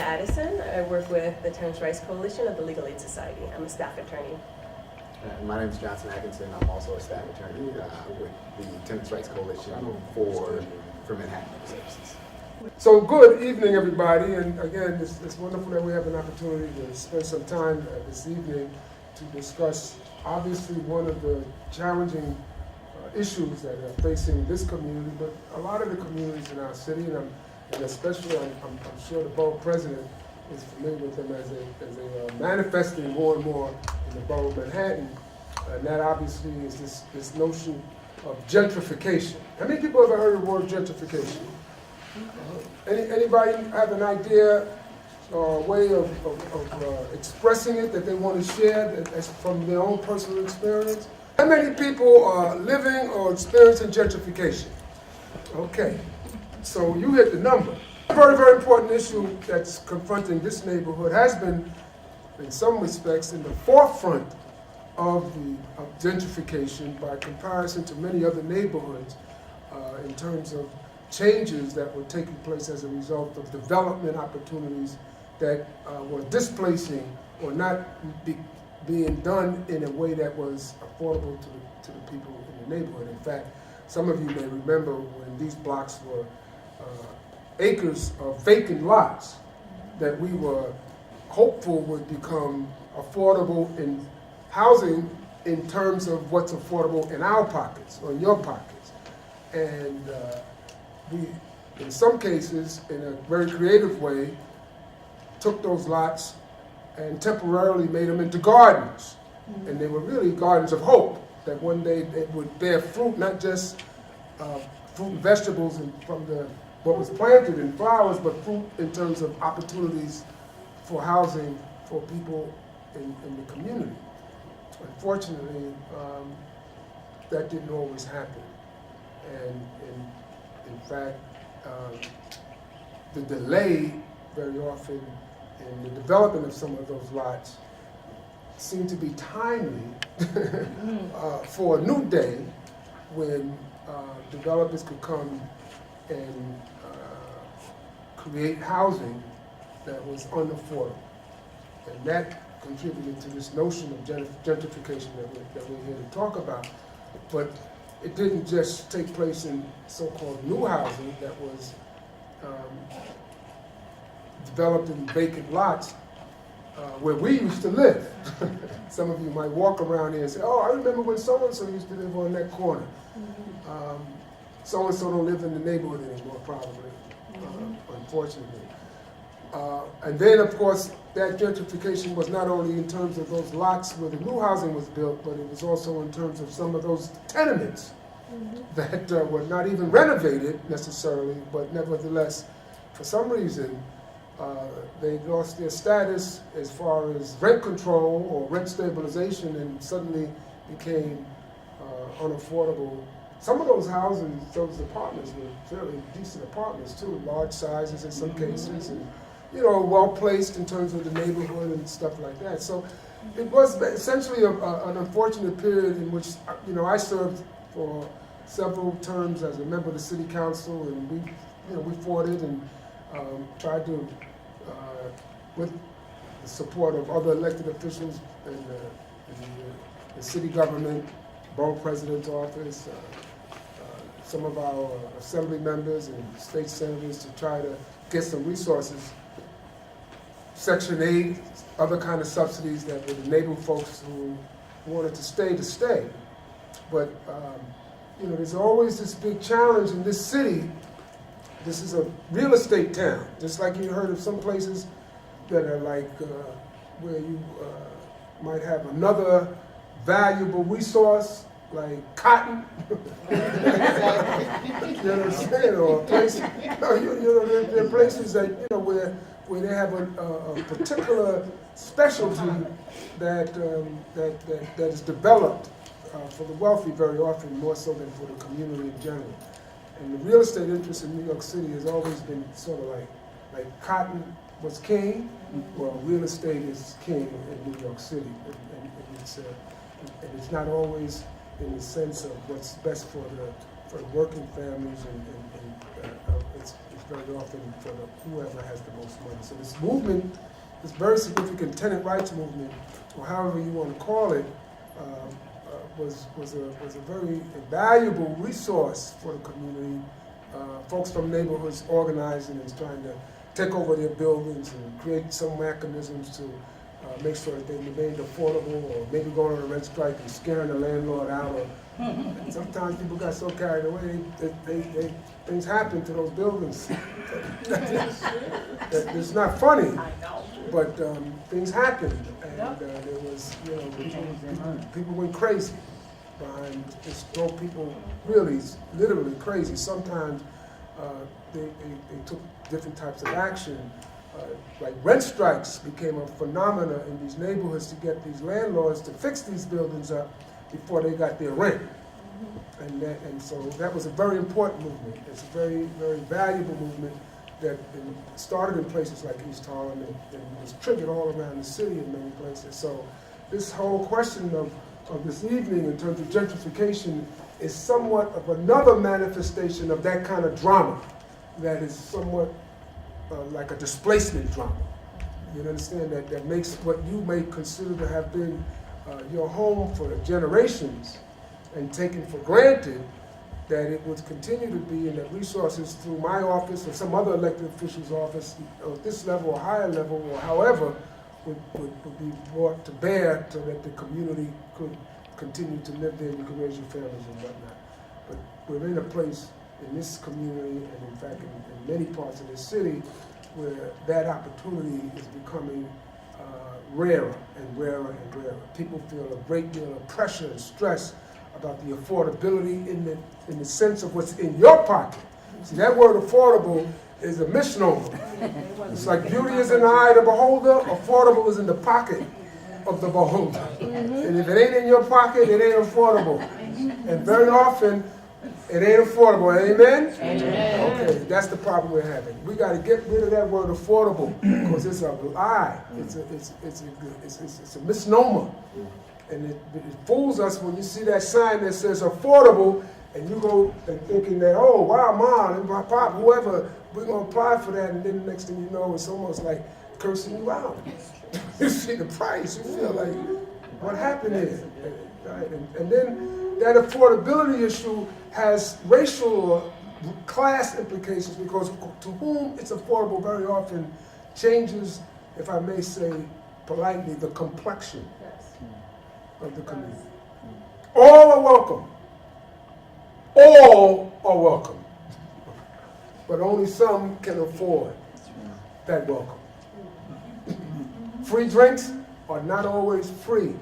Addison. I work with the Tenants Rights Coalition of the Legal Aid Society. I'm a staff attorney. My name is Johnson Atkinson. I'm also a staff attorney with the Tenants Rights Coalition for Manhattan Services. So good evening, everybody, and again, it's wonderful that we have an opportunity to spend some time this evening to discuss obviously one of the challenging issues that are facing this community, but a lot of the communities in our city, and especially I'm sure the borough president is familiar with them as a manifesting more and more in the borough of Manhattan, and that obviously is this notion of gentrification. How many people have ever heard of the word gentrification? Anybody have an idea or a way of expressing it that they want to share that's from their own personal experience? How many people are living or experiencing gentrification? Okay, so you hit the number. A very, very important issue that's confronting this neighborhood has been, in some respects, in the forefront of gentrification by comparison to many other neighborhoods in terms of changes that were taking place as a result of development opportunities that were displacing or not being done in a way that was affordable to the people in the neighborhood. In fact, some of you may remember when these blocks were acres of vacant lots that we were hopeful would become affordable in housing in terms of what's affordable in our pockets or in your pockets. And we, in some cases, in a very creative way, took those lots and temporarily made them into gardens. Mm-hmm. And they were really gardens of hope, that one day they would bear fruit, not just fruit and vegetables from what was planted and flowers, but fruit in terms of opportunities for housing for people in the community. Unfortunately, that didn't always happen. And in fact, the delay very often in the development of some of those lots seemed to be timely for a new day when developers could come and create housing that was unaffordable. And that contributed to this notion of gentrification that we're here to talk about. But it didn't just take place in so-called new housing that was developed in vacant lots where we used to live. Some of you might walk around here and say, oh, I remember when so-and-so used to live on that corner. Mm-hmm. So-and-so don't live in the neighborhood anymore, probably, unfortunately. And then, of course, that gentrification was not only in terms of those lots where the new housing was built, but it was also in terms of some of those tenements that were not even renovated necessarily, but nevertheless, for some reason, they lost their status as far as rent control or rent stabilization and suddenly became unaffordable. Some of those houses, those apartments were fairly decent apartments too, large sizes in some cases, and well placed in terms of the neighborhood and stuff like that. So it was essentially an unfortunate period in which I served for several terms as a member of the city council, and we fought it and tried to, with the support of other elected officials in the city government, borough president's office, some of our assembly members and state senators to try to get some resources, Section 8, other kind of subsidies that would enable folks who wanted to stay. But there's always this big challenge in this city. This is a real estate town, just like you heard of some places that are like where you might have another valuable resource like cotton. You know what I'm saying? Or places, there are places that where they have a particular specialty that is developed for the wealthy very often, more so than for the community in general. And the real estate interest in New York City has always been sort of like cotton was king, well, real estate is king in New York City, and it's not always in the sense of what's best for the working families it's very often for whoever has the most money. So this movement, this very significant tenant rights movement, or however you want to call it, was a very valuable resource for the community. Folks from neighborhoods organizing and trying to take over their buildings and create some mechanisms to make sure that they remained affordable, or maybe going on a rent strike and scaring the landlord out. Or sometimes people got so carried away, things happen to those buildings. It's not funny, but things happened, and there was, people went crazy behind this. Drove people really, literally crazy. Sometimes they took different types of action. Like rent strikes became a phenomenon in these neighborhoods to get these landlords to fix these buildings up before they got their rent. And so that was a very important movement. It's a very, very valuable movement that started in places like East Harlem and was triggered all around the city in many places. So this whole question of this evening in terms of gentrification is somewhat of another manifestation of that kind of drama that is somewhat like a displacement drama. You understand that makes what you may consider to have been your home for generations and taken for granted, that it would continue to be, and that resources through my office or some other elected official's office, or at this level or higher level or however, would be brought to bear so that the community could continue to live there and you could raise your families and whatnot. But we're in a place in this community, and in fact in many parts of the city, where that opportunity is becoming rarer and rarer and rarer. People feel a great deal of pressure and stress about the affordability in the sense of what's in your pocket. See, that word affordable is a misnomer. It's like beauty is in the eye of the beholder, affordable is in the pocket of the beholder. And if it ain't in your pocket, it ain't affordable. And very often, it ain't affordable. Amen? Amen. Okay, that's the problem we're having. We got to get rid of that word affordable, because it's a lie. It's a misnomer. And it fools us when you see that sign that says affordable, and you go and thinking that, oh, wow, mom and my pop, whoever, we're going to apply for that, and then the next thing you know, it's almost like cursing you out. You see the price, you feel like, what happened here? Right? And then that affordability issue has racial or class implications, because to whom it's affordable very often changes, if I may say politely, the complexion of the community. All are welcome. All are welcome. But only some can afford that welcome. Free drinks are not always free.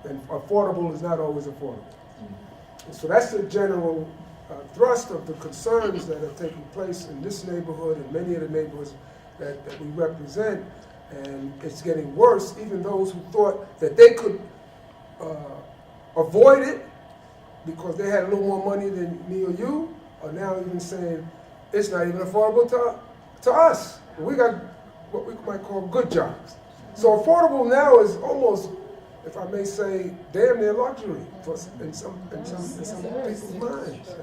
And affordable is not always affordable. And so that's the general thrust of the concerns that are taking place in this neighborhood and many of the neighborhoods that we represent. And it's getting worse. Even those who thought that they could avoid it because they had a little more money than me or you are now even saying it's not even affordable to us. We got what we might call good jobs. So affordable now is almost, if I may say, damn near luxury in some people's minds.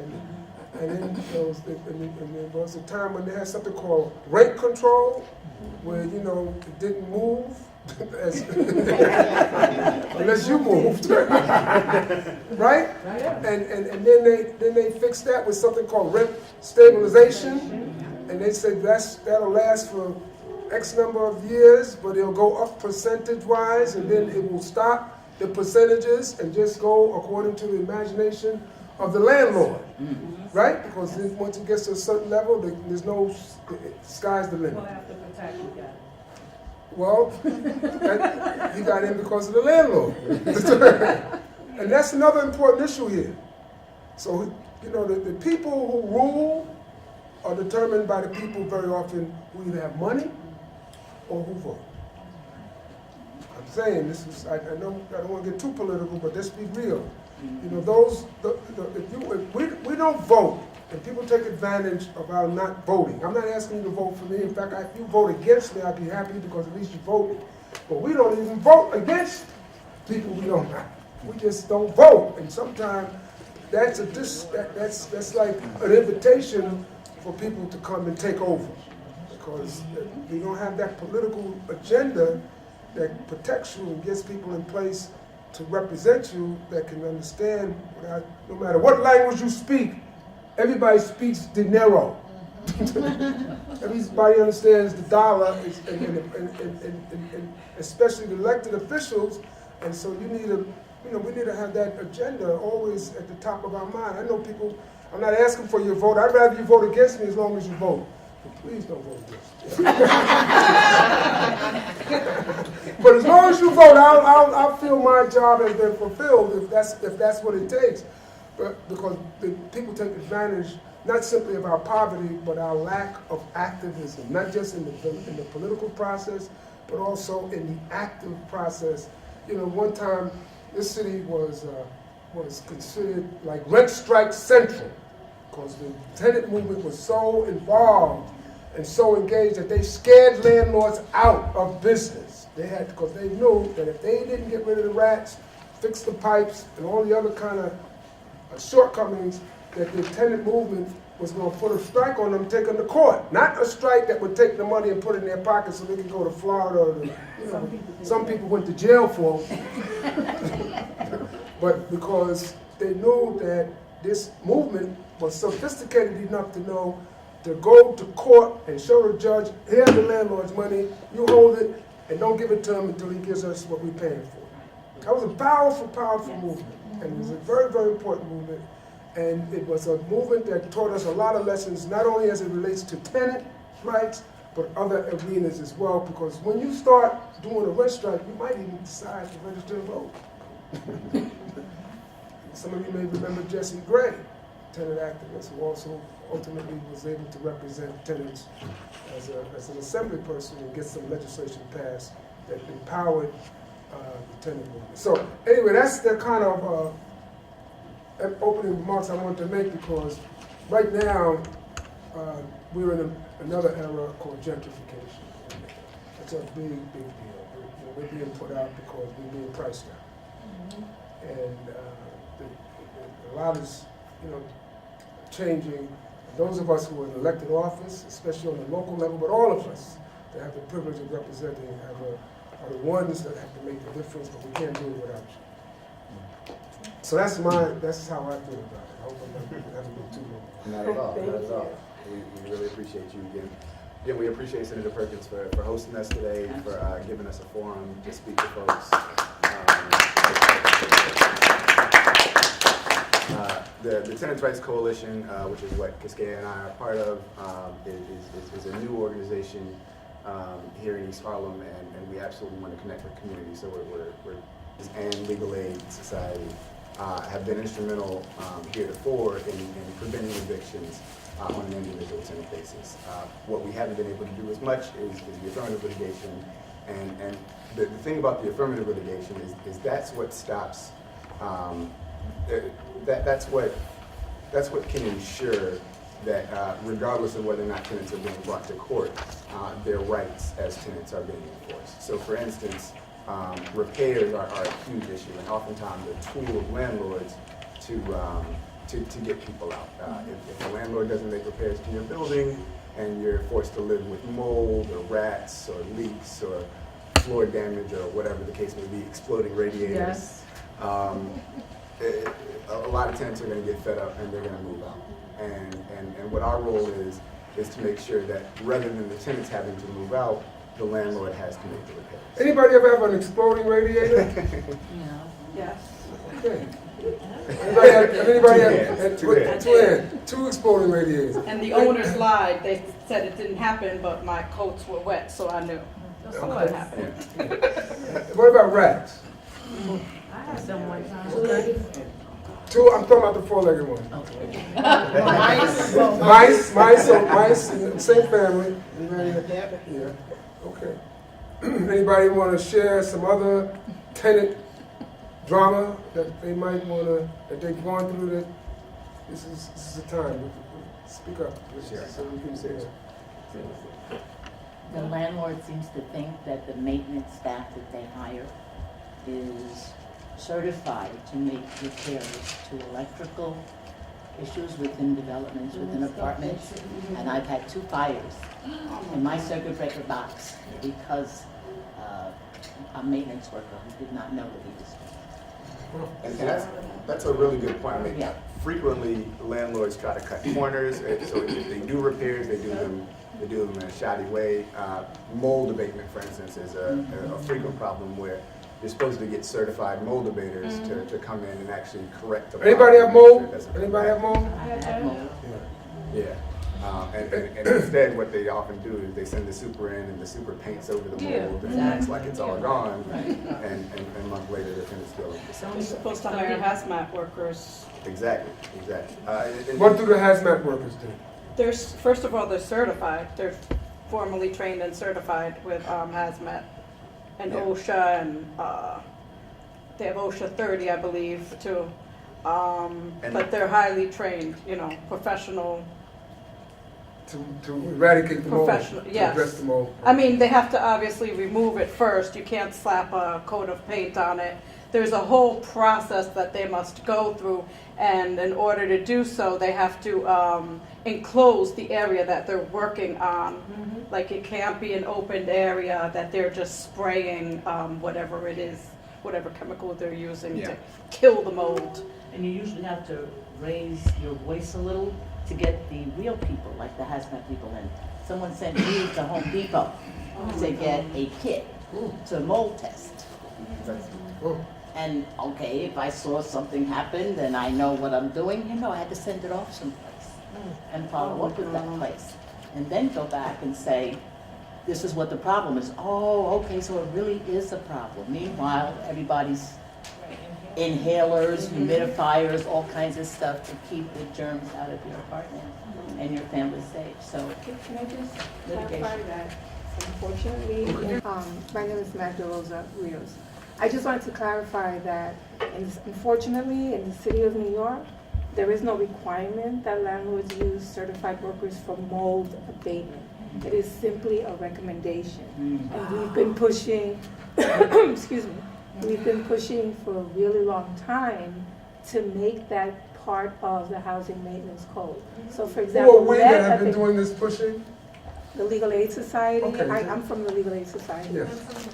And then there was a time when they had something called rent control, where it didn't move unless you moved, right? And then they fixed that with something called rent stabilization, and they said that'll last for X number of years, but it'll go up percentage-wise, and then it will stop the percentages and just go according to the imagination of the landlord, right? Because then once it gets to a certain level, there's no, sky's the limit. We'll have to protect you guys. Well, he got in because of the landlord. And that's another important issue here. So, the people who rule are determined by the people very often who either have money or who vote. I'm saying this is, I know I don't want to get too political, but let's be real. If we don't vote, and people take advantage of our not voting. I'm not asking you to vote for me. In fact, if you vote against me, I'd be happy because at least you voted. But we don't even vote against people we don't like. We just don't vote. And sometimes that's like an invitation for people to come and take over, because you don't have that political agenda that protects you and gets people in place to represent you that can understand, no matter what language you speak, everybody speaks dinero. Everybody understands the dollar, and especially the elected officials, and so we need to have that agenda always at the top of our mind. I know people, I'm not asking for your vote, I'd rather you vote against me as long as you vote. But please don't vote against me. But as long as you vote, I'll feel my job has been fulfilled if that's what it takes. But because the people take advantage not simply of our poverty, but our lack of activism, not just in the political process, but also in the active process. One time this city was considered like rent strike central, because the tenant movement was so involved and so engaged that they scared landlords out of business. Because they knew that if they didn't get rid of the rats, fix the pipes, and all the other kind of shortcomings, that the tenant movement was going to put a strike on them, take them to court. Not a strike that would take the money and put it in their pocket so they could go to Florida. Or some people went to jail for it. But because they knew that this movement was sophisticated enough to know to go to court and show the judge, here's the landlord's money, you hold it, and don't give it to him until he gives us what we're paying for. That was a powerful, powerful movement. And it was a very, very important movement. And it was a movement that taught us a lot of lessons, not only as it relates to tenant rights, but other arenas as well. Because when you start doing a rent strike, you might even decide to register to vote. Some of you may remember Jesse Gray, tenant activist, who also ultimately was able to represent tenants as an assembly person and get some legislation passed that empowered the tenant movement. So anyway, that's the kind of opening remarks I wanted to make, because right now we're in another era called gentrification. It's a big, big deal. We're being put out because we're being priced out. And a lot is, changing. Those of us who are in elected office, especially on the local level, but all of us that have the privilege of representing are the ones that have to make the difference, but we can't do it without you. So that's how I feel about it. I hope I'm not having a little too long. Not at all, not at all. We really appreciate you again. Again, we appreciate Senator Perkins for hosting us today, for giving us a forum to speak to folks. The Tenants Rights Coalition, which is what Cascade and I are part of, is a new organization here in East Harlem, and we absolutely want to connect with community. So and Legal Aid Society have been instrumental heretofore in preventing evictions on an individual tenant basis. What we haven't been able to do as much is the affirmative litigation, and the thing about the affirmative litigation is that's what stops. That's what can ensure that regardless of whether or not tenants are being brought to court, their rights as tenants are being enforced. So for instance, repairs are a huge issue, and oftentimes a tool of landlords to get people out. If a landlord doesn't make repairs to your building and you're forced to live with mold or rats or leaks or floor damage or whatever the case may be, exploding radiators, a lot of tenants are going to get fed up and they're going to move out. And what our role is to make sure that rather than the tenants having to move out, the landlord has to make the repairs. Anybody ever have an exploding radiator? No. Yes. Okay. Anybody have two exploding radiators? And the owners lied. They said it didn't happen, but my coats were wet, so I knew. That's what happened. What about rats? I had some one time. Two, I'm talking about the four-legged one. Mice. Mice, same family. Yeah, okay. Anybody want to share some other tenant drama that they might want to, that they've gone through that this is the time. Speak up. So we can say that. The landlord seems to think that the maintenance staff that they hire is certified to make repairs to electrical issues within developments, within apartments. And I've had 2 fires in my circuit breaker box because a maintenance worker who did not know that he was. And that's a really good point. I mean, Yeah. frequently landlords try to cut corners, so if they do repairs, they do them in a shoddy way. Mold abatement, for instance, is a frequent problem where you're supposed to get certified mold abaters to come in and actually correct the problem. Anybody have make sure mold? it doesn't Anybody have mold? I had mold. Yeah. And instead, what they often do is they send the super in, and the super paints over the mold and acts like it's all gone. And a month later, the tenant's still in the same. You're supposed to hire hazmat workers. Exactly. What do the hazmat workers do? First of all, they're certified. They're formally trained and certified with hazmat and Yeah. OSHA, and they have OSHA 30, I believe, too. But they're highly trained, professional. To eradicate the mold, Professional, to yes. address the mold. I mean, they have to obviously remove it first. You can't slap a coat of paint on it. There's a whole process that they must go through, and in order to do so, they have to enclose the area that they're working on. Like, it can't be an open area that they're just spraying whatever it is, whatever chemical they're using to kill the mold. And you usually have to raise your voice a little to get the real people, like the hazmat people in. Someone sent me to Home Depot to get a kit to mold test. Oh. And okay, if I saw something happen, then I know what I'm doing. I had to send it off someplace and follow up with that place. And then go back and say, this is what the problem is. Oh, okay, so it really is a problem. Meanwhile, everybody's inhalers, humidifiers, all kinds of stuff to keep the germs out of your apartment and your family safe. So Can I just Litigation. clarify that? Unfortunately, my name is Magda Rosa Rios. I just wanted to clarify that, unfortunately, in the city of New York, there is no requirement that landlords use certified workers for mold abatement. It is simply a recommendation. And we've been pushing, excuse me, we've been pushing for a really long time to make that part of the housing maintenance code. So for Who example, are we that have been doing this pushing? the Legal Aid Society, Okay. I'm from the Legal Aid Society. Yes.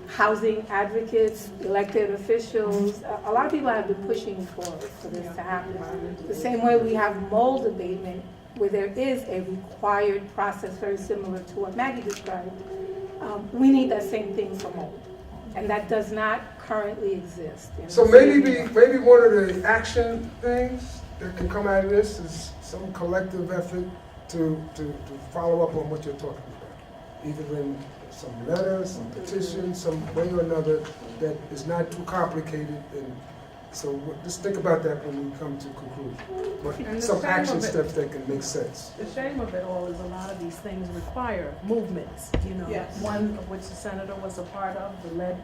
Housing advocates, elected officials, a lot of people have been pushing for this to happen. The same way we have mold abatement, where there is a required process very similar to what Maggie described. We need that same thing for mold, and that does not currently exist. So maybe one of the action things that can come out of this is some collective effort to follow up on what you're talking about. Either in some letter, some petition, some way or another that is not too complicated. And so just think about that when we come to conclusion. And But the some shame action of it- steps that can make sense. The shame of it all is a lot of these things require movements, Yes. One of which the senator was a part of, the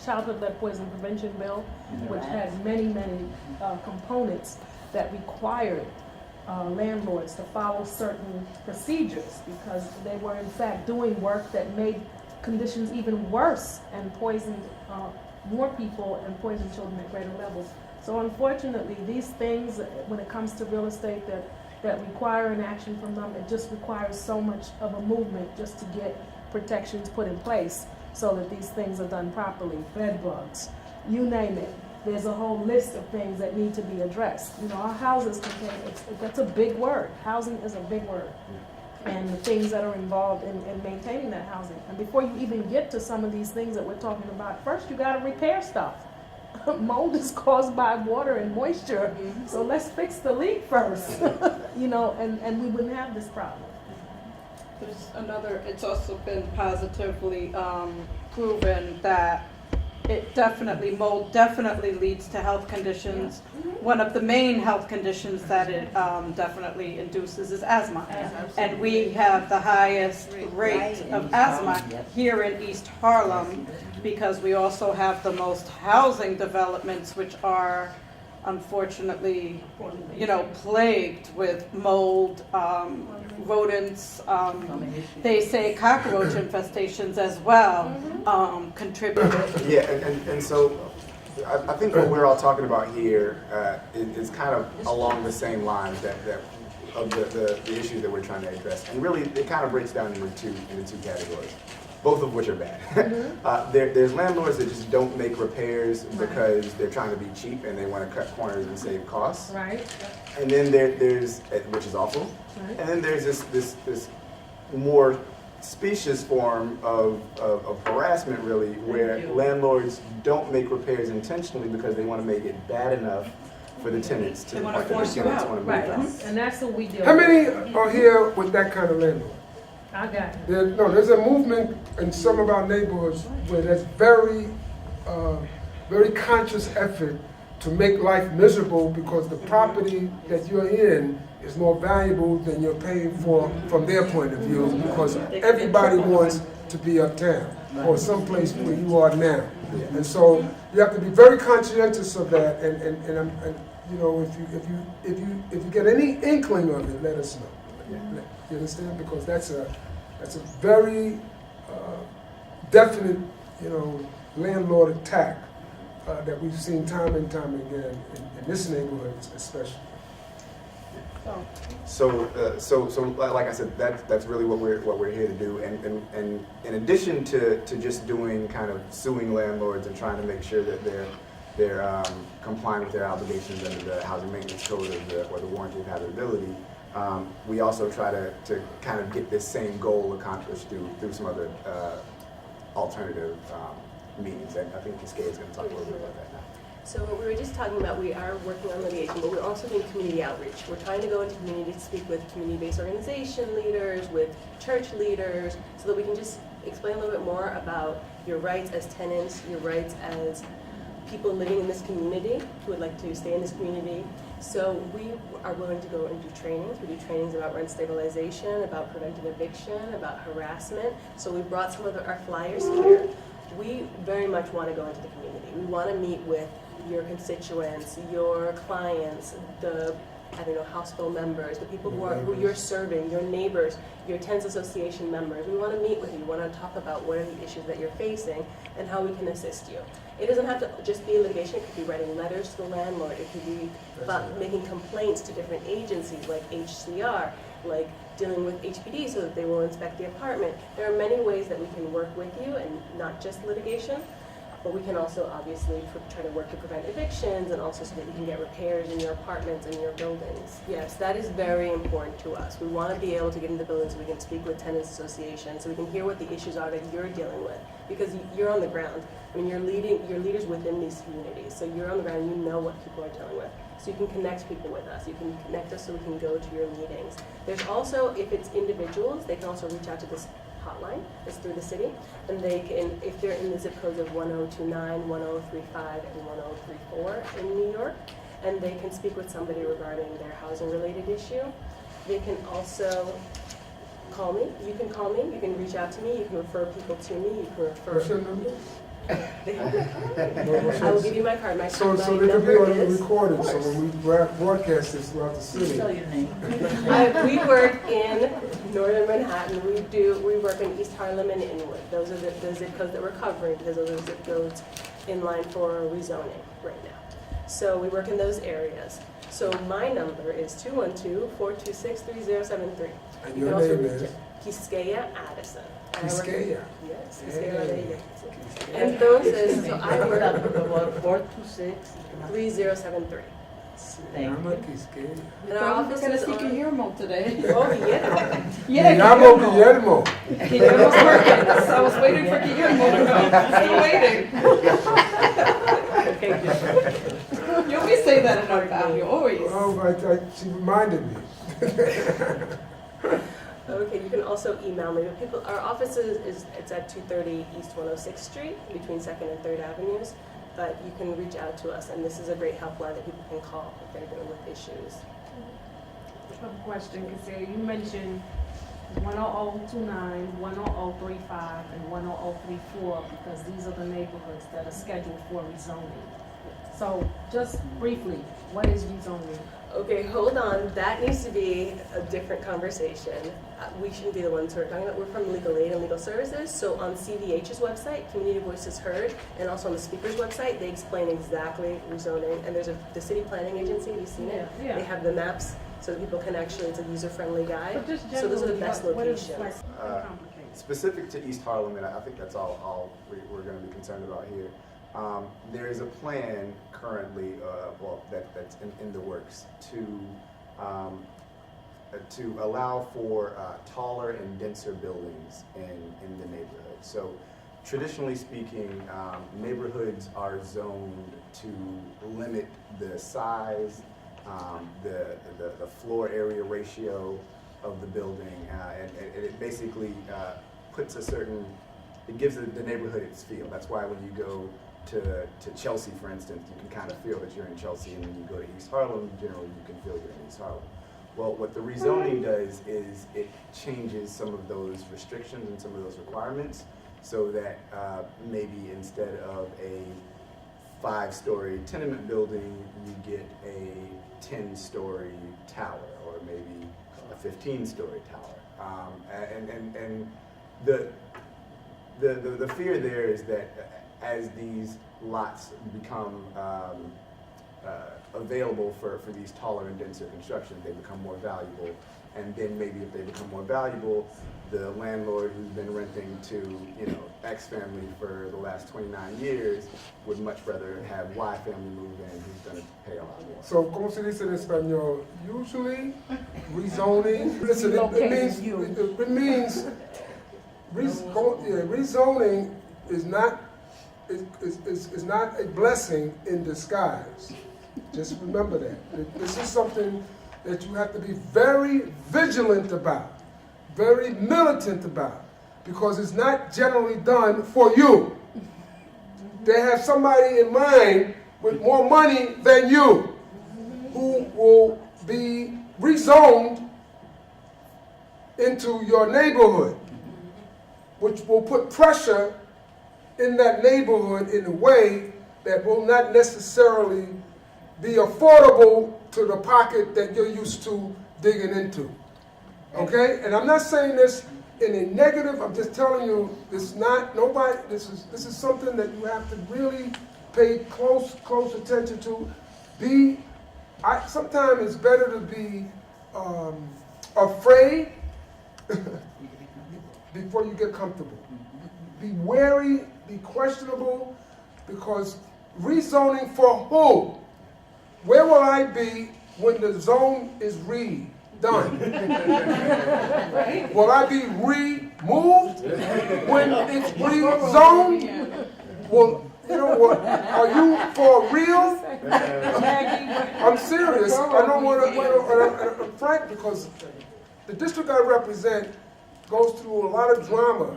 childhood lead poison prevention bill, which had many components that required landlords to follow certain procedures because they were in fact doing work that made conditions even worse and poisoned more people and poisoned children at greater levels. So unfortunately, these things, when it comes to real estate that require an action from them, it just requires so much of a movement just to get protections put in place so that these things are done properly. Bed bugs, you name it. There's a whole list of things that need to be addressed. Our houses contain, that's a big word. Housing is a big word. And the things that are involved in maintaining that housing. And before you even get to some of these things that we're talking about, first you gotta repair stuff. Mold is caused by water and moisture, so let's fix the leak first, and we wouldn't have this problem. It's also been positively proven that mold definitely leads to health conditions. One of the main health conditions that it definitely induces is asthma. And we have the highest rate of asthma here in East Harlem because we also have the most housing developments which are unfortunately, plagued with mold, rodents, they say cockroach infestations as well contribute. Yeah, and so I think what we're all talking about here is kind of along the same lines of the issues that we're trying to address. And really, it kind of breaks down into two categories, both of which are bad. There's landlords that just don't make repairs because they're trying to be cheap and they want to cut corners and save costs. Right. And then there's, which is awful. Right. And then there's this more specious form of harassment, really, where landlords don't make repairs intentionally because they want to make it bad enough for the tenants to They the wanna point that force the you tenants out. want to Right. move out. And that's what we deal How with. many are here with that kind of landlord? I got it. There's a movement in some of our neighborhoods where there's very conscious effort to make life miserable because the property that you're in is more valuable than you're paying for from their point of view, because everybody wants to be uptown or someplace where you are now. And so you have to be very conscientious of that, and you know, if you get any inkling of it, let us know. You understand? Because that's a very definite, you know, landlord attack that we've seen time and time again in this neighborhood especially. So like I said, that's really what we're here to do. And in addition to just doing kind of suing landlords and trying to make sure that they're complying with their obligations under the housing maintenance code or the warranty of habitability, we also try to kind of get this same goal accomplished through some other alternative means. And I think Cascade is going to talk a little bit about that now. So what we were just talking about, we are working on litigation, but we're also doing community outreach. We're trying to go into community to speak with community-based organization leaders, with church leaders, so that we can just explain a little bit more about your rights as tenants, your rights as people living in this community who would like to stay in this community. So we are willing to go and do trainings. We do trainings about rent stabilization, about preventing eviction, about harassment. So we brought some of our flyers here. We very much want to go into the community. We want to meet with your constituents, your clients, the hospital members, the people who you're serving, your neighbors, your tenants association members. We want to meet with you. We want to talk about what are the issues that you're facing and how we can assist you. It doesn't have to just be litigation. It could be writing letters to the landlord. It could be about making complaints to different agencies like HCR, like dealing with HPD so that they will inspect the apartment. There are many ways that we can work with you and not just litigation. But we can also obviously try to work to prevent evictions and also so that you can get repairs in your apartments and your buildings. Yes, that is very important to us. We want to be able to get into buildings so we can speak with tenants associations, so we can hear what the issues are that you're dealing with. Because you're on the ground. I mean, you're leaders within these communities. So you're on the ground, you know what people are dealing with. So you can connect people with us. You can connect us so we can go to your meetings. There's also, if it's individuals, they can also reach out to this hotline. It's through the city, and they can, if they're in the zip codes of 1029, 1035, and 1034 in New York, and they can speak with somebody regarding their housing-related issue. They can also call me. You can call me. You can reach out to me. You can refer people to me. You can refer. What's your number? They have my card. I will give you my card. My So they number can be on the is. recording, so when we broadcast this throughout the city. Tell your name. We work in northern Manhattan. We work in East Harlem and Inwood. Those are the zip codes that we're covering because those are the zip codes in line for rezoning right now. So we work in those areas. So my number is 212-426-3073. And You your can also name reach is? it. Quisqueya Addison. Quisqueya. Yes, Hey. Quisqueya Rodriguez. Entonces, so I work 426. 3073. Thank Llama you. Quisqueya. And our office is on. Guillermo today. Oh, yeah. Me llamo Guillermo. Guillermo's working, so I was waiting for Guillermo to come. Still waiting. You always say that in our family, always. Oh, she reminded me. Okay, you can also email me. But our office it's at 230 East 106th Street between 2nd and 3rd Avenues. But you can reach out to us, and this is a great helpline that people can call if they're dealing with issues. I have a question, because you mentioned 10029, 10035, and 10034, because these are the neighborhoods that are scheduled for rezoning. So just briefly, what is rezoning? Okay, hold on. That needs to be a different conversation. We shouldn't be the ones who are talking about. We're from Legal Aid and Legal Services. So on CVH's website, Community Voices Heard, and also on the speaker's website, they explain exactly rezoning. And there's the city planning agency. Have you seen it? Yeah. They have the maps so that people can actually. It's a user-friendly guide. But just So those are the generally, best what is locations. like complicated? Specific to East Harlem, and I think that's all we're going to be concerned about here. There is a plan currently, that's in the works to allow for taller and denser buildings in the neighborhood. So, traditionally speaking, neighborhoods are zoned to limit the size, the floor area ratio of the building, and it basically puts a certain, it gives the neighborhood its feel. That's why when you go to Chelsea, for instance, you can kind of feel that you're in Chelsea, and when you go to East Harlem, generally you can feel you're in East Harlem. Well, what the rezoning does is it changes some of those restrictions and some of those requirements so that maybe instead of a 5-story tenement building, you get a 10-story tower, or maybe a 15-story tower. And the fear there is that as these lots become available for these taller and denser construction, they become more valuable. And then maybe if they become more valuable, the landlord who's been renting to, X family for the last 29 years would much rather have Y family move in who's going to pay a lot more. So, como se dice en español? Usually, rezoning, listen, it means, rezoning is not a blessing in disguise. Just remember that. This is something that you have to be very vigilant about, very militant about, because it's not generally done for you. They have somebody in mind with more money than you who will be rezoned into your neighborhood, which will put pressure in that neighborhood in a way that will not necessarily be affordable to the pocket that you're used to digging into. Okay? And I'm not saying this in a negative, I'm just telling you this is something that you have to really pay close attention to. Sometimes it's better to be afraid before you get comfortable. Be wary, be questionable, because rezoning for who? Where will I be when the zone is redone? Will I be removed when it's rezoned? Well, you know what? Are you for real? I'm serious. I don't want to. I'm frank, because the district I represent goes through a lot of drama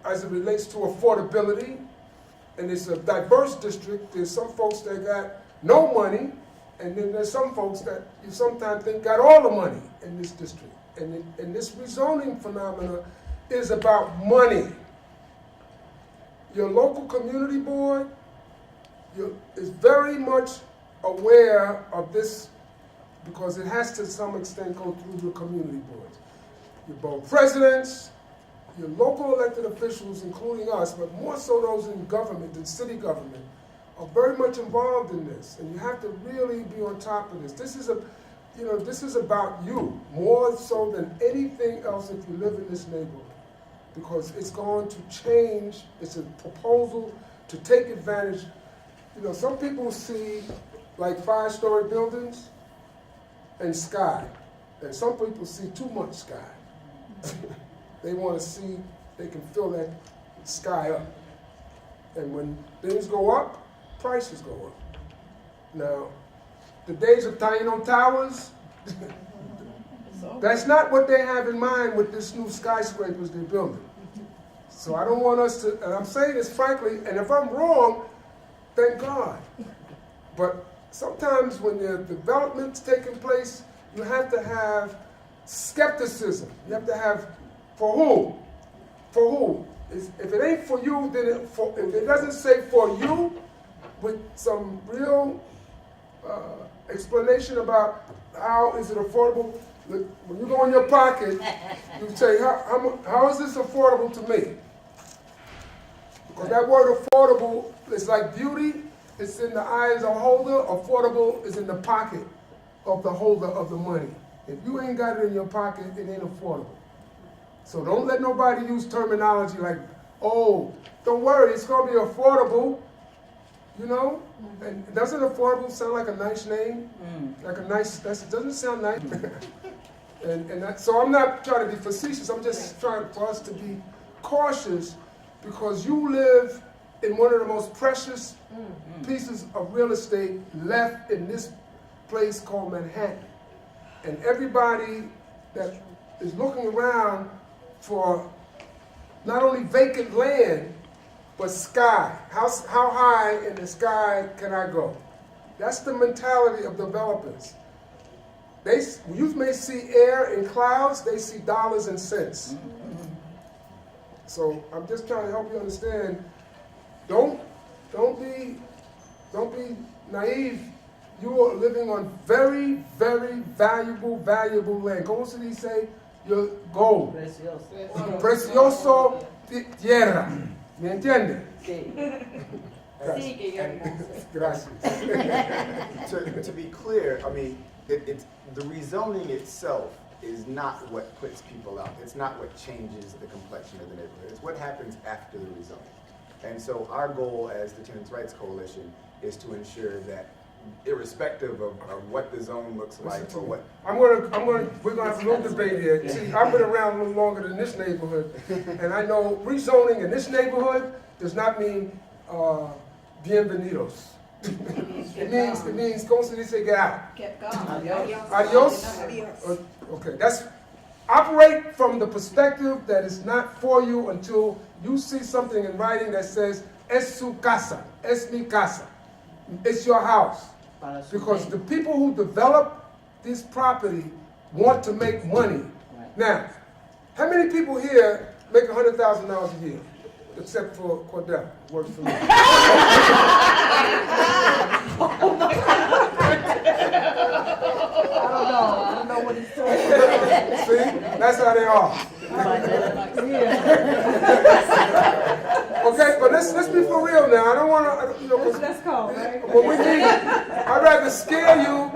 as it relates to affordability, and it's a diverse district. There's some folks that got no money, and then there's some folks that you sometimes think got all the money in this district. And this rezoning phenomena is about money. Your local community board is very much aware of this, because it has to some extent go through the community boards. Your board presidents, your local elected officials, including us, but more so those in government, in city government, are very much involved in this, and you have to really be on top of this. This is about you more so than anything else if you live in this neighborhood, because it's going to change. It's a proposal to take advantage. Some people see like 5-story buildings and sky, and some people see too much sky. They want to see, they can fill that sky up, and when things go up, prices go up. Now, the days of Taino Towers, that's not what they have in mind with this new skyscrapers they're building. So I don't want us to, and I'm saying this frankly, and if I'm wrong, thank God. But sometimes when the development's taking place, you have to have skepticism. You have to have, for who? For who? If it ain't for you, then if it doesn't say for you, with some real explanation about how is it affordable. Look, when you go in your pocket, you say, how is this affordable to me? Because that word affordable is like beauty, it's in the eyes of the holder. Affordable is in the pocket of the holder of the money. If you ain't got it in your pocket, it ain't affordable. So don't let nobody use terminology like, oh, don't worry, it's gonna be affordable, you know? And doesn't affordable sound like a nice name? Like a nice, doesn't sound nice. So I'm not trying to be facetious, I'm just trying for us to be cautious because you live in one of the most precious pieces of real estate left in this place called Manhattan. And everybody that is looking around for not only vacant land, but sky. How high in the sky can I go? That's the mentality of developers. You may see air and clouds, they see dollars and cents. So I'm just trying to help you understand, don't be naive. You are living on very, very valuable land. ¿Cómo se dice? Your gold. Precioso tierra. ¿Me entiende? Sí. Gracias. To be clear, I mean, the rezoning itself is not what puts people out. It's not what changes the complexion of the neighborhood. It's what happens after the rezoning. And so our goal as the Tenants' Rights Coalition is to ensure that irrespective of what the zone looks like or what. we're gonna have a little debate here. See, I've been around a little longer than this neighborhood, and I know rezoning in this neighborhood does not mean bienvenidos. It means, como se dice, get out. Get going. Adios? Okay, that's, operate from the perspective that is not for you until you see something in writing that says, es su casa, es mi casa. It's your house. Because the people who develop this property want to make money. Now, how many people here make $100,000 a year? Except for Cordell, works for me. I don't know what he's saying. See, that's how they are. Okay, but let's be for real now. I don't want to, Let's go, right? when we meet, I'd rather scare you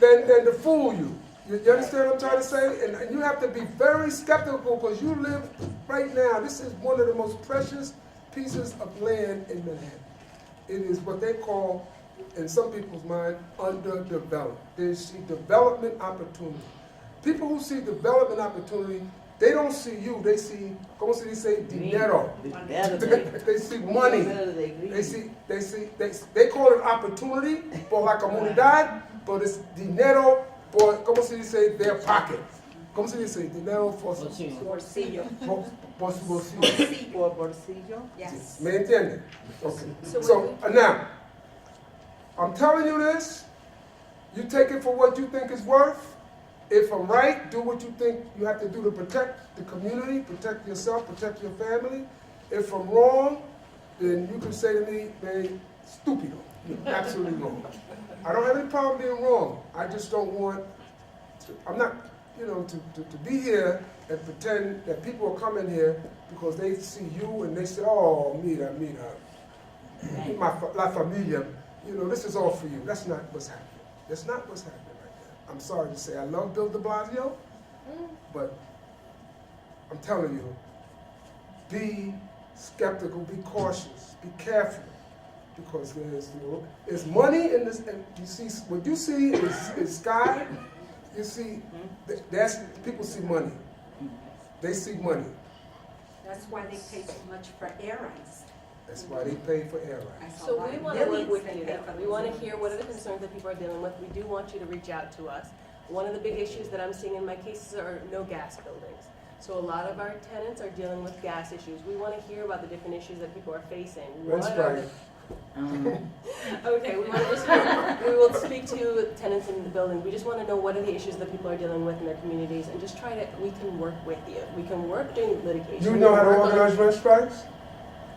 than to fool you. You understand what I'm trying to say? And you have to be very skeptical because you live right now. This is one of the most precious pieces of land in Manhattan. It is what they call, in some people's mind, underdeveloped. They see development opportunity. People who see development opportunity, they don't see you. They see, como se dice, dinero. They see money. They call it opportunity por la comunidad, but it's dinero por, como se dice, their pocket. ¿Cómo se dice? Dinero por su bolsillo. Por su bolsillo. Por bolsillo? Yes. ¿Me entiende? Okay. So now, I'm telling you this. You take it for what you think it's worth. If I'm right, do what you think you have to do to protect the community, protect yourself, protect your family. If I'm wrong, then you can say to me, man, stupido. You're absolutely wrong. I don't have any problem being wrong. I just don't want to, I'm not, to be here and pretend that people are coming here because they see you and they say, oh, mira, la familia, this is all for you. That's not what's happening. That's not what's happening right now. I'm sorry to say, I love Bill de Blasio, but I'm telling you, be skeptical, be cautious, be careful, because there's money in this. And you see, what you see is sky. You see, people see money. They see money. That's why they pay so much for air rights. That's why they pay for air rights. So we want to work with you. We want to hear what are the concerns that people are dealing with. We do want you to reach out to us. One of the big issues that I'm seeing in my cases are no gas buildings. So a lot of our tenants are dealing with gas issues. We want to hear about the different issues that people are facing. That's right. Okay, we will speak to tenants in the building. We just want to know what are the issues that people are dealing with in their communities and just we can work with you. We can work during litigation. You know how to organize rent strikes?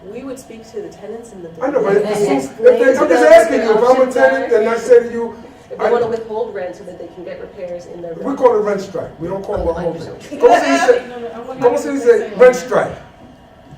We would speak to the tenants in the I know, but building if and I'm explain to just them what asking their you, if I'm a options tenant, are. and I say to you, If they want to withhold rent so that they can get repairs in their we building. call it rent strike, we don't call it Oh, I withholding. understand. Go see, say, No, I wanna go hear see, what say, they say. rent strike.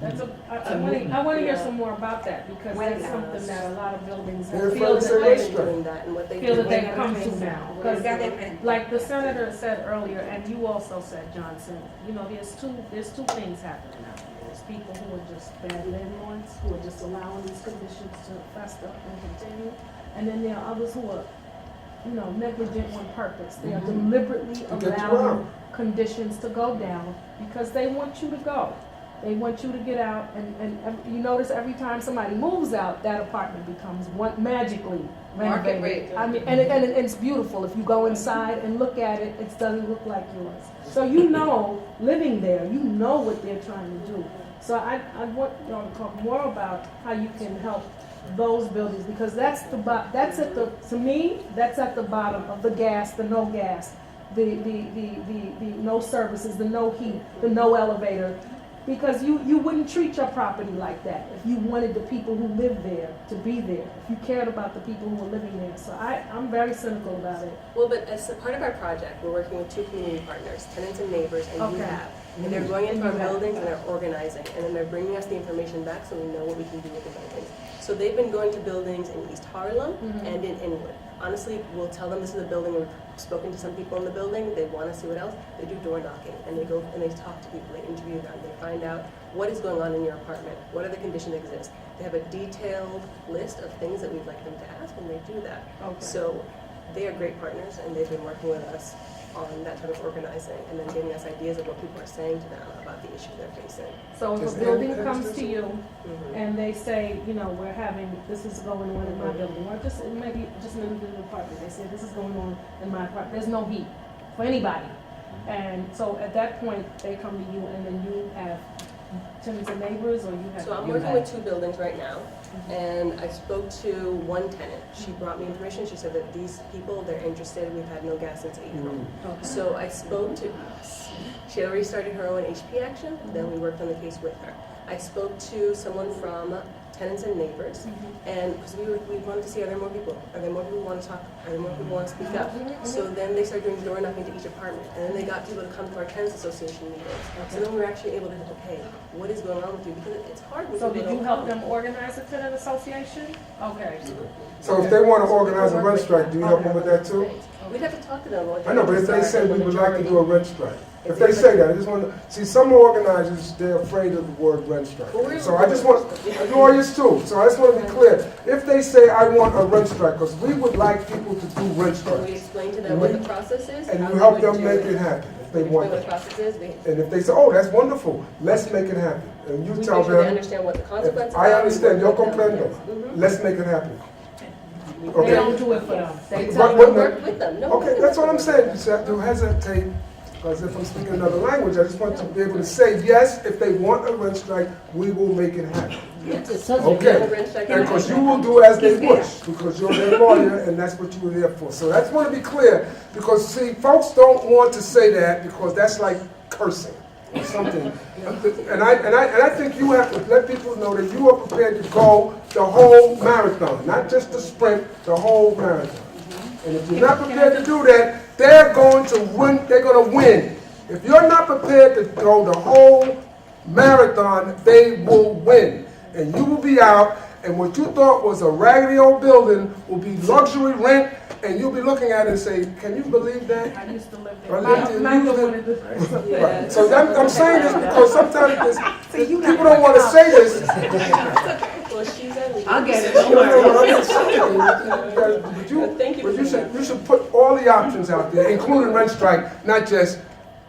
I wanna hear Yeah. some more about that, because When that's something that a lot of buildings They're feel afraid to that say They've rent they, been doing that and what they feel that do. they come to now. 'Cause Like, like the senator said earlier, and you also said, Johnson, you know, there's two things happening now. There's people who are just bad landlords, who are just allowing these conditions to fester and continue. And then there are others who are, you know, negligent on purpose. They are deliberately To get you allowing out. conditions to go down because they want you to go. They want you to get out, and you notice every time somebody moves out, that apartment becomes magically Market renovated. rate. I mean, and it's beautiful. If you go inside and look at it, it doesn't look like yours. So you know, living there, you know what they're trying to do. So I want y'all to talk more about how you can help those buildings, because that's to me, that's at the bottom of the gas, the no gas, the no services, the no heat, the no elevator. Because you wouldn't treat your property like that if you wanted the people who live there to be there, if you cared about the people who are living there. So I'm very cynical about it. Well, but as a part of our project, we're working with 2 community partners, Tenants and Neighbors, and Okay. UHAB. And they're going into our UHAB. buildings and they're organizing, and then they're bringing us the information back so we know what we can do with the buildings. So they've been going to buildings in East Harlem and in Inwood. Honestly, we'll tell them this is a building, we've spoken to some people in the building, they want to see what else. They do door knocking, and they go and they talk to people, they interview them, they find out what is going on in your apartment, what other conditions exist. They have a detailed list of things that we'd like them to ask, and they do that. Okay. So they are great partners, and they've been working with us on that type of organizing, and then giving us ideas of what people are saying to them about the issues they're facing. So if Does a building Ann comes understand to you Mhm. and they say, you know, this is going on in my building, or just maybe just an individual apartment, they say this is going on in my apartment, there's no heat for anybody. And so at that point, they come to you, and then you have tenants and neighbors, or you have. So I'm working with 2 buildings right now, and I spoke to one tenant. She brought me information. She said that these people, they're interested. We've had no gas since April. Okay. So I spoke to, she had already started her own HP action, then we worked on the case with her. I spoke to someone from Tenants and Neighbors, and because we wanted to see, are there more people? Are there more people who want to talk? Are there more people who want to speak up? So then they started doing door knocking to each apartment, and then they got people to come to our Tenants Association meetings. So then we were actually able to, okay, what is going on with you? Because it's hard when So people did don't you help come. them organize a tenant association? Okay. So if they want to organize a rent strike, do you help them with that too? We'd have to talk to them. What I know, but if their they needs say are, we and would the like to do a majority- rent strike, if they say that, I just want to, see, some organizers, they're afraid of the word rent strike. Well, we're- So I just want, lawyers too, so I just want to be clear. If they say, I want a rent strike, because we would like people to do rent Then we strikes, explain to them what the process is. and how you we help would them do make it happen, if they We want explain what the that. process is. We And if they say, oh, that's wonderful, let's make it happen. And you we tell make sure they them, understand what the consequences are. I understand, we yo work with them, comprendo, yes. let's make it happen. They Okay. don't do it for them. They But- tell but- them. We work with them. No, Okay, that's what I'm saying. You have to hesitate, because if I'm speaking another language, I just want to be able to say, yes, if they want a rent strike, we will make it happen. Okay. Because you will do as they wish, because you're their lawyer, and that's what you were there for. So I just want to be clear, because see, folks don't want to say that, because that's like cursing or something. And I think you have to let people know that you are prepared to go the whole marathon, not just the sprint, the whole marathon. And if you're not prepared to do that, they're going to win. They're going to win. If you're not prepared to go the whole marathon, they will win. And you will be out, and what you thought was a raggedy old building will be luxury rent, and you'll be looking at it and say, can you believe that? I used to live I there. lived in My Houston. wanted to do something. Yeah. Right. So I'm saying this because sometimes people don't want to say this. Well, she's a leader. I'll get it, You don't know worry. what I'm saying? Thank you But for that. you should put all the options out there, including rent strike, not just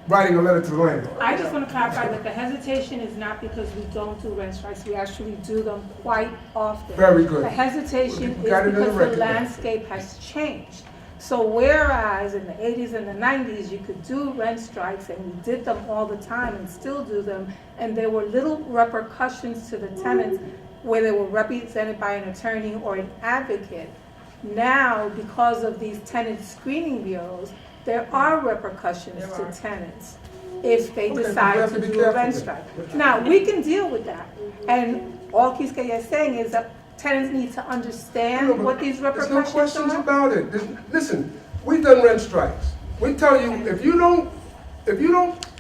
writing a letter to the landlord. I just want to clarify that the hesitation is not because we don't do rent strikes, we actually do them quite often. Very good. The hesitation You got it is in the because record the now. landscape has changed. So whereas in the 80s and the 90s, you could do rent strikes, and we did them all the time and still do them, and there were little repercussions to the tenants where they were represented by an attorney or an advocate. Now, because of these tenant screening bureaus, there are repercussions to tenants if they Okay, but we decide have to to be do a careful rent then. strike. Now, we can deal with that, and all Quisqueya is saying is that tenants need to understand what these There's repercussions no questions are. about it. Listen, we've done rent strikes. We tell you, if you don't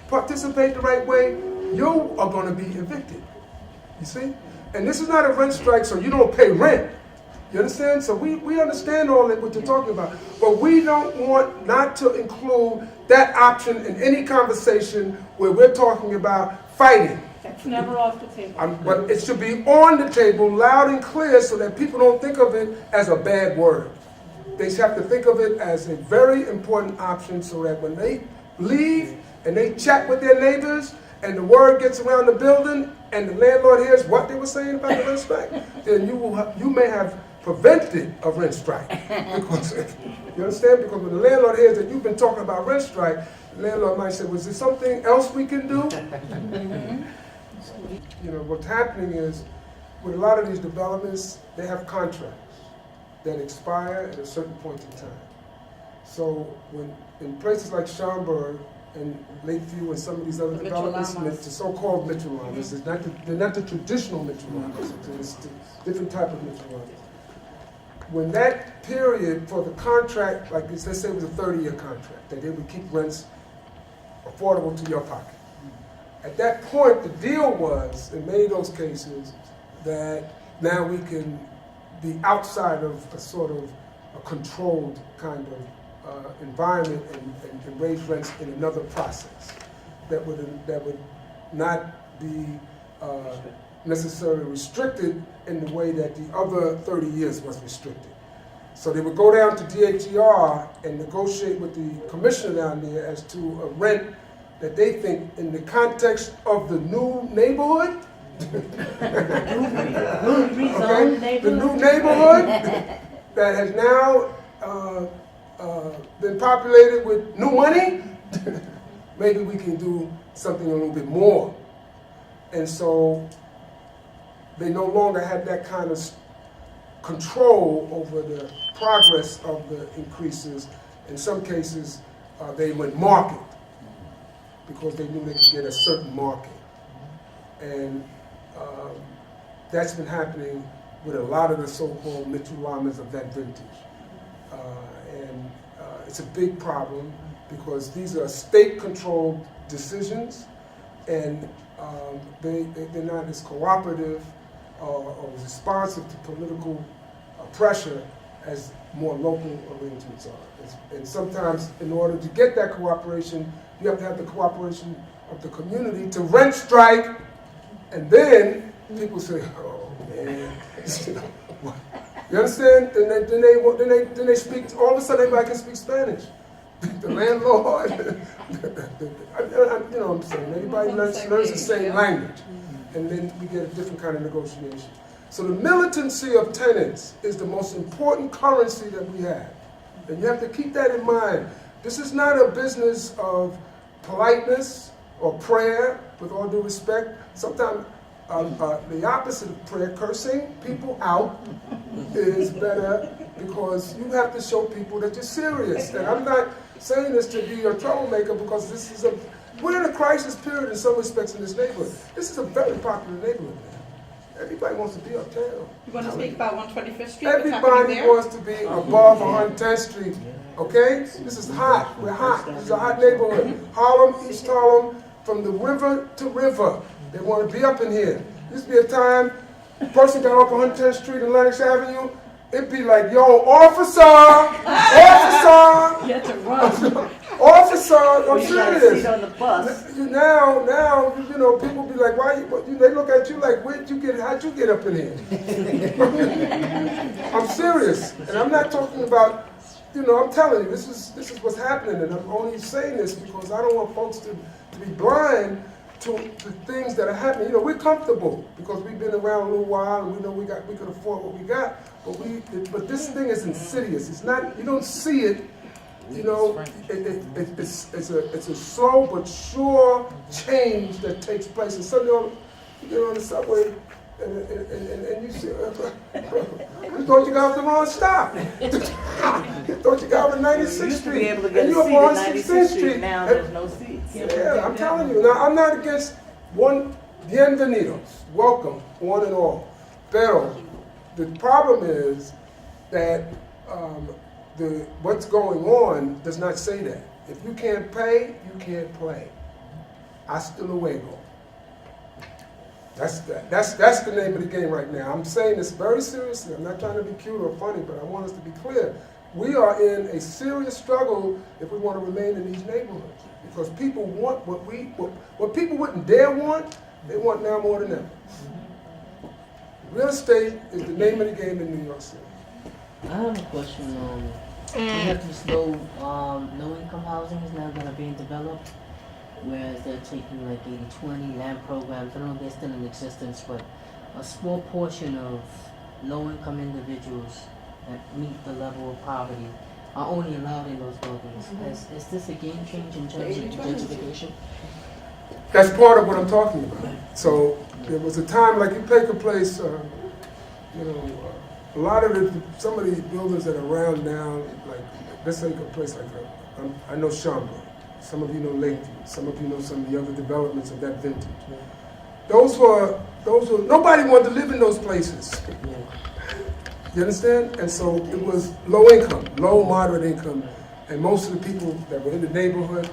participate the right way, you are gonna be evicted. You see? And this is not a rent strike, so you don't pay rent. You understand? So we understand all that what you're talking about. But we don't want not to include that option in any conversation where we're talking about fighting. That's never off the table. But it should be on the table, loud and clear, so that people don't think of it as a bad word. They have to think of it as a very important option, so that when they leave and they chat with their neighbors and the word gets around the building and the landlord hears what they were saying about the rent strike, then you may have prevented a rent strike. Because, you understand? Because when the landlord hears that you've been talking about rent strike, the landlord might say, was there something else we can do? You know, what's happening is, with a lot of these developments, they have contracts that expire at a certain point in time. So when in places like Schaumburg and Lakeview and some of these other The developments, Mitchell-Lamas. the so-called Mitchell-Lamas, they're not the traditional Mitchell-Lamas, it's a different type of Mitchell-Lamas. When that period for the contract, like this, let's say it was a 30-year contract, that they would keep rents affordable to your pocket. At that point, the deal was, in many of those cases, that now we can be outside of a sort of a controlled kind of environment and raise rents in another process that would not be necessarily restricted in the way that the other 30 years was restricted. So they would go down to DHER and negotiate with the commissioner down there as to a rent that they think, in the context of the new neighborhood, okay, the new neighborhood that has now been populated with new money, maybe we can do something a little bit more. And so they no longer had that kind of control over the progress of the increases. In some cases, they went market, because they knew they could get a certain market. And that's been happening with a lot of the so-called Mitchell-Lamas of that vintage. And it's a big problem, because these are state-controlled decisions, and they're not as cooperative or responsive to political pressure as more local arrangements are. And sometimes, in order to get that cooperation, you have to have the cooperation of the community to rent strike, and then people say, "Oh man," you understand? Then they speak. All of a sudden, everybody can speak Spanish. The landlord, you know what I'm saying? Everybody learns the same language, and then we get a different kind of negotiation. So the militancy of tenants is the most important currency that we have, and you have to keep that in mind. This is not a business of politeness or prayer, with all due respect. Sometimes the opposite of prayer, cursing people out, is better, because you have to show people that you're serious. And I'm not saying this to be a troublemaker, because we're in a crisis period in some respects in this neighborhood. This is a very popular neighborhood, man. Everybody wants to be uptown. You want to speak about 125th Street? Everybody wants to be above 110th Street, okay? This is hot. We're hot. This is a hot neighborhood. Harlem, East Harlem, from the river to river. They want to be up in here. Used to be a time, a person got off 110th Street and Lennox Avenue, it'd be like, yo, officer, officer, You had to run. officer, I'm You got a serious. seat on the bus. Now, you know, people be like, why they look at you like, how'd you get up in here? I'm serious, and I'm not talking about, you know, I'm telling you, this is what's happening, and I'm only saying this because I don't want folks to be blind to the things that are happening. You know, we're comfortable because we've been around a little while, and we know we could afford what we got, but this thing is insidious. It's not, you don't see it. You know, it's a slow but sure change that takes place. And suddenly you get on the subway and you see, you thought you got off the wrong stop. You thought you got off 96th You used to be Street. able to get And a you're seat on at 16th 96th Street. Street. Now there's no seats. Yeah, I'm telling you. Now, I'm not against one bienvenidos, welcome, one and all. Pero the problem is that what's going on does not say that. If you can't pay, you can't play. Hasta luego. That's the name of the game right now. I'm saying this very seriously. I'm not trying to be cute or funny, but I want us to be clear. We are in a serious struggle if we want to remain in these neighborhoods. Because people want what people wouldn't dare want, they want now more than ever. Real estate is the name of the game in New York City. I have a question. We have this low-income housing is now gonna be developed, whereas they're taking like 80-20 land programs. I don't know if they're still in existence, but a small portion of low-income individuals that meet the level of poverty are only allowed in those buildings. Is this a game change in terms of gentrification? That's part of what I'm talking about. So there was a time, like you take a place, a lot of some of these buildings that are around now, like let's take a place like I know Schaumburg. Some of you know Lakeview. Some of you know some of the other developments of that vintage. Those were nobody wanted to live in those places. You understand? And so it was low income, low moderate income, and most of the people that were in the neighborhood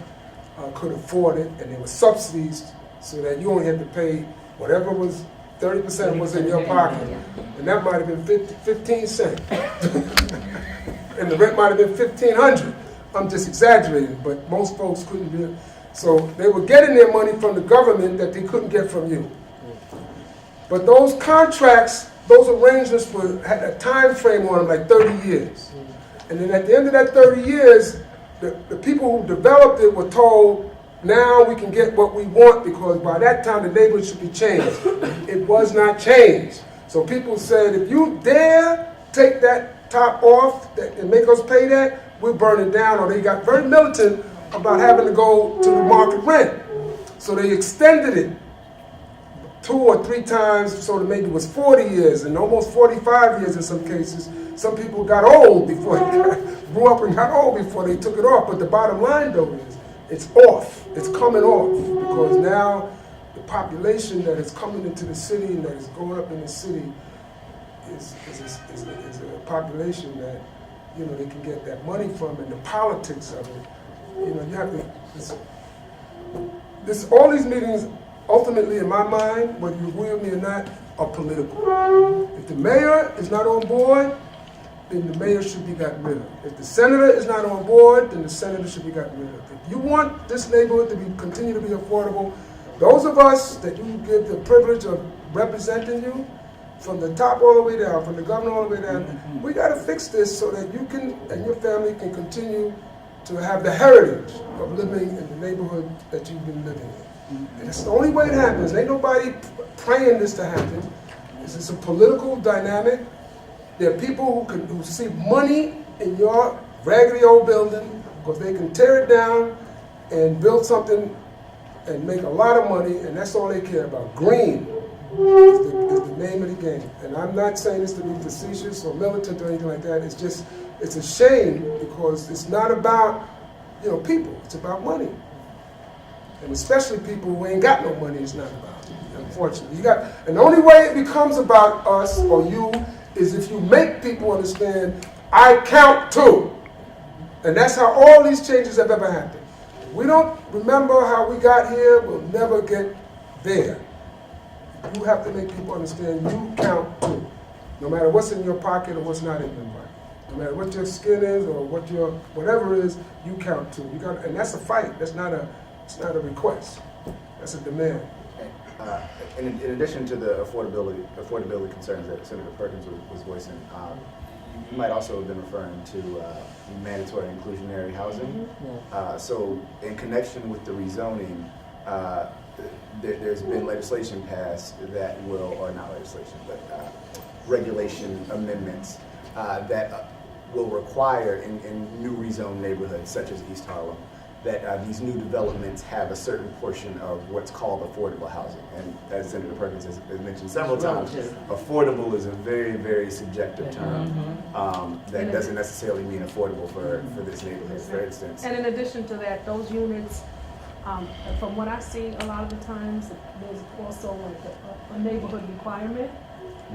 could afford it, and there were subsidies so that you only had to pay whatever was 30% was in your pocket, and that might have been 15 cents, and the rent might have been $1,500. I'm just exaggerating, but most folks couldn't do it. So they were getting their money from the government that they couldn't get from you. But those contracts, those arrangements had a time frame on them, like 30 years. And then at the end of that 30 years, the people who developed it were told, now we can get what we want because by that time the neighborhood should be changed. It was not changed. So people said, if you dare take that top off and make us pay that, we'll burn it down. Or they got very militant about having to go to the market rent. So they extended it 2 or 3 times, so that maybe it was 40 years and almost 45 years in some cases. Some people got old before grew up and got old before they took it off. But the bottom line though is, it's off. It's coming off because now the population that is coming into the city and that is growing up in the city is a population that they can get that money from, and the politics of it. You have to. All these meetings, ultimately, in my mind, whether you agree with me or not, are political. If the mayor is not on board, then the mayor should be gotten rid of. If the senator is not on board, then the senator should be gotten rid of. If you want this neighborhood to continue to be affordable, those of us that you give the privilege of representing you, from the top all the way down, from the governor all the way down, we got to fix this so that you can and your family can continue to have the heritage of living in the neighborhood that you've been living in. And it's the only way it happens. Ain't nobody praying this to happen. This is a political dynamic. There are people who see money in your raggedy old building because they can tear it down and build something and make a lot of money, and that's all they care about. Green is the name of the game. And I'm not saying this to be facetious or militant or anything like that. It's just, it's a shame because it's not about, people. It's about money. And especially people who ain't got no money, it's not about, unfortunately. And the only way it becomes about us or you is if you make people understand, I count too. And that's how all these changes have ever happened. We don't remember how we got here, we'll never get there. You have to make people understand you count too. No matter what's in your pocket or what's not in your pocket. No matter what your skin is or whatever it is, you count too. And that's a fight. It's not a request. That's a demand. In addition to the affordability concerns that Senator Perkins was voicing, you might also have been referring to mandatory inclusionary housing. So in connection with the rezoning, there's been legislation passed that will, or not legislation, but regulation amendments that will require in new rezoned neighborhoods such as East Harlem that these new developments have a certain portion of what's called affordable housing. And as Senator Perkins has mentioned several times, affordable is a very, very subjective term that doesn't necessarily mean affordable for this neighborhood, for instance. And in addition to that, those units And from what I see, a lot of the times, there's also like a neighborhood requirement,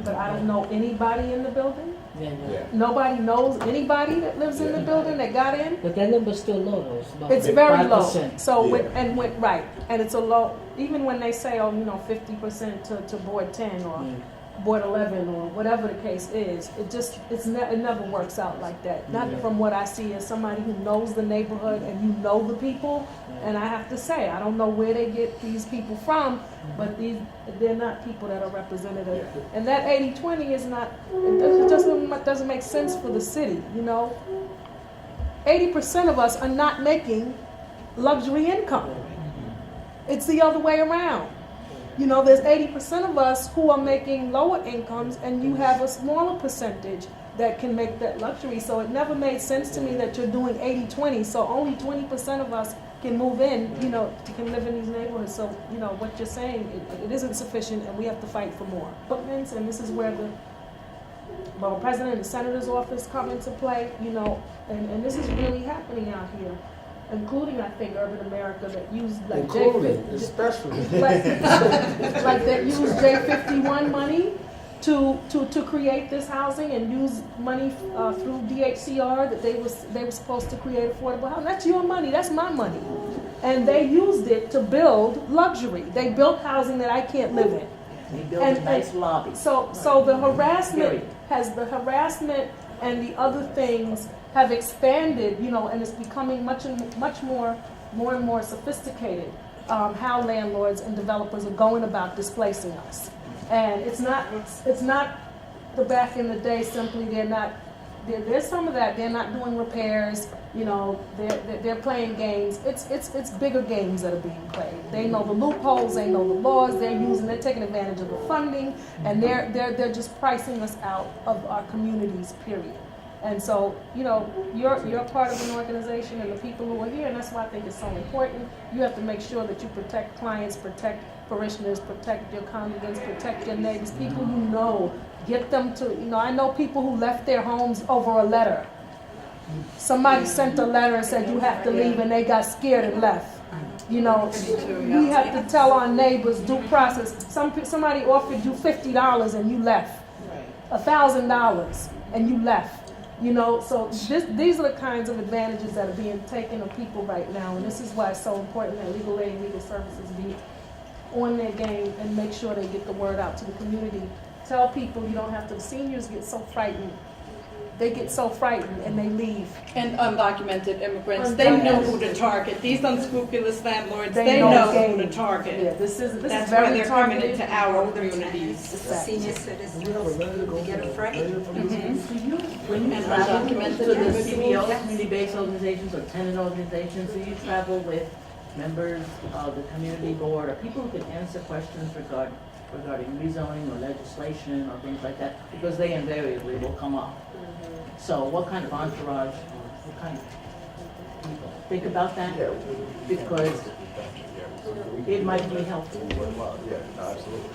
but I don't know anybody in the building. Yeah, yeah. Yeah. Nobody knows anybody that lives in the building that got in. But that number's still low though. It's about It's very low. 5%. So, Yeah. right, and it's a low, even when they say, oh, 50% to board 10 or board 11 or whatever the case is, it never works out like that. Not Yeah. from what I see as somebody who knows the neighborhood and you know the people. And I have to say, I don't know where they get these people from, but they're not people that are representative. And that 80-20 is not, it doesn't make sense for the city, 80% of us are not making luxury income. It's the other way around. There's 80% of us who are making lower incomes, and you have a smaller percentage that can make that luxury. So it never made sense to me that you're doing 80-20. So only 20% of us can move in, can live in these neighborhoods. So, what you're saying, it isn't sufficient, and we have to fight for more. And this is where the president and the senator's office come into play, and this is really happening out here. Including, I think, urban America that use like especially. like that use J51 money to create this housing and use money through DHCR that they were supposed to create affordable housing. That's your money. That's my money. And they used it to build luxury. They built housing that I can't live in. They built a nice lobby. So the harassment and the other things have expanded, and it's becoming much more and more sophisticated. How landlords and developers are going about displacing us, and it's not the back in the day. Simply, there's some of that. They're not doing repairs. They're playing games. It's bigger games that are being played. They know the loopholes. They know the laws. They're taking advantage of the funding, and they're just pricing us out of our communities. Period. And so, you're part of an organization and the people who are here, and that's why I think it's so important. You have to make sure that you protect clients, protect parishioners, protect your congregants, protect your neighbors, people you know. Get them to, I know people who left their homes over a letter. Somebody sent a letter and said, you have to leave, and they got scared and left. We have to tell our neighbors due process. Somebody offered you $50 and you left. $1,000 and you left. So these are the kinds of advantages that are being taken of people right now, and this is why it's so important that legal aid and legal services be on their game and make sure they get the word out to the community. Tell people you don't have to. Seniors get so frightened. They get so frightened and they leave. And undocumented immigrants, they know who to target. These unscrupulous landlords, they know know game. who to target. Yeah, this is That's very why they're coming targeted. into our communities. Senior citizens, they get afraid. When you travel to the CBO, community-based organizations or tenant organizations, do you travel with members of the community board or people who can answer questions regarding rezoning or legislation or things like that? Because they invariably will come up. So what kind of entourage, what kind of people? Think about that, because it might be helpful. Yeah, absolutely.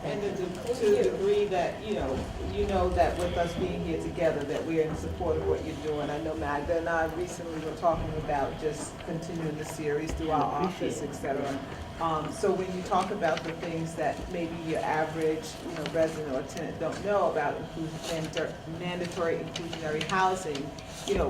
And to the degree that, you know that with us being here together, that we're in support of what you're doing. I know Magda and I recently were talking about just continuing the series through our office, et cetera. So when you talk about the things that maybe your average, resident or tenant don't know about, mandatory inclusionary housing,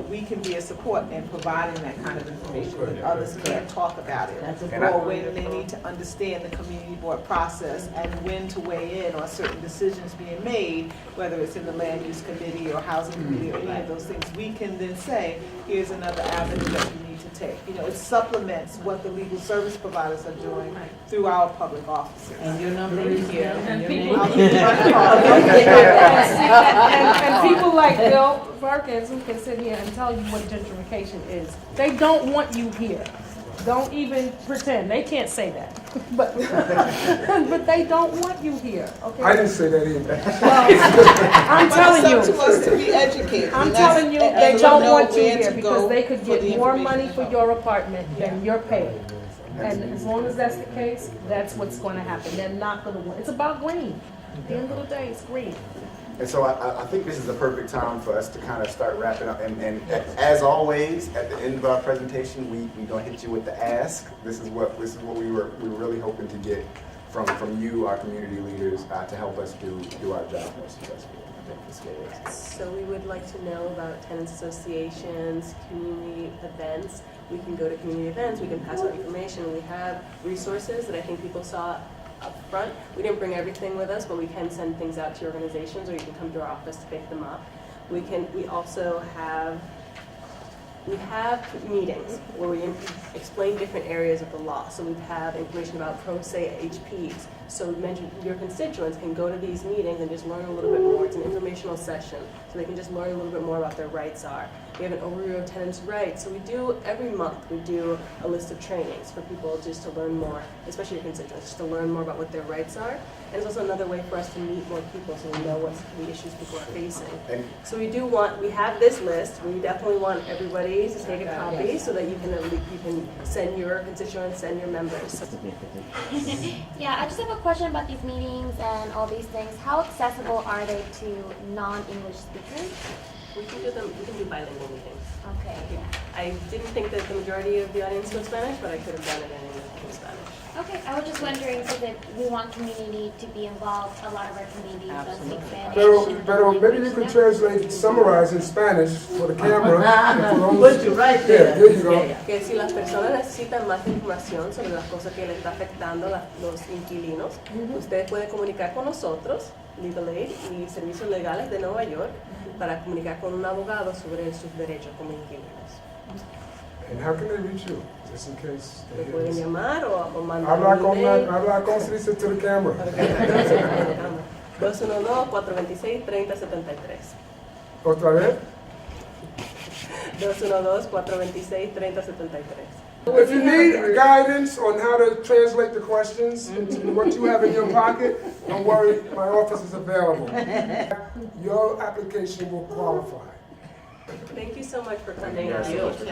we can be a support in providing that kind of information when others can't talk about it. Or when they need to understand the community board process and when to weigh in on certain decisions being made, whether it's in the land use committee or housing committee or any of those things, we can then say, here's another avenue that you need to take. It supplements what the legal service providers are doing through our public offices. And your number is here. And your people- name. I'll give you my card. and people like Bill Perkins who can sit here and tell you what gentrification is. They don't want you here. Don't even pretend. They can't say that. But but they don't want you here. Okay. I didn't say that either. Well, I'm telling But it's you. up to us to be educated. I'm and that's- telling you, and they to don't know want you where here to because go they could for the get more information money for about. your apartment than you're paying. And as long as that's the case, that's what's going to happen. They're not going to win. It's about green. At the end of the day, it's green. And so I think this is the perfect time for us to kind of start wrapping up. And as always, at the end of our presentation, we gonna hit you with the ask. This is what we were really hoping to get from you, our community leaders, to help us do our job more successfully. I think this is- So we would like to know about tenants associations, community events. We can go to community events, we can pass out information. We have resources that I think people saw up front. We didn't bring everything with us, but we can send things out to your organizations, or you can come to our office to pick them up. We also have meetings where we explain different areas of the law. So we have information about pro se HPs. So we mentioned your constituents can go to these meetings and just learn a little bit more. It's an informational session, so they can just learn a little bit more about their rights are. We have an overview of tenants' rights. So we do, every month, we do a list of trainings for people just to learn more, especially your constituents, just to learn more about what their rights are. And it's also another way for us to meet more people so we know what the issues people are facing. And So we have this list. We definitely want everybody to take a copy so that you can send your constituents, send your members. Yeah, I just have a question about these meetings and all these things. How accessible are they to non-English speakers? We can do bilingual meetings. Okay, yeah. I didn't think that the majority of the audience spoke Spanish, but I could have done it in Spanish. Okay, I was just wondering, so that we want community to be involved. A lot of our communities don't speak Spanish. Pero maybe you can translate, summarize in Spanish for the camera. and for those- Put you right Yeah, there. there you go. Que si las personas necesitan más información sobre las cosas que le está afectando a los inquilinos, ustedes pueden comunicar con nosotros, Legal Aid y Servicios Legales de Nueva York, para comunicar con un abogado sobre sus derechos como inquilinos. And how can they reach you, just in case Me they hear pueden this? llamar o mandar un email. Habla con se dice to the camera. 212-426-3073. Otra vez? 212-426-3073. If you need guidance on how to translate the questions into what you have in your pocket, don't worry, my office is available. Your application will qualify. Thank you so much for coming. Thank you.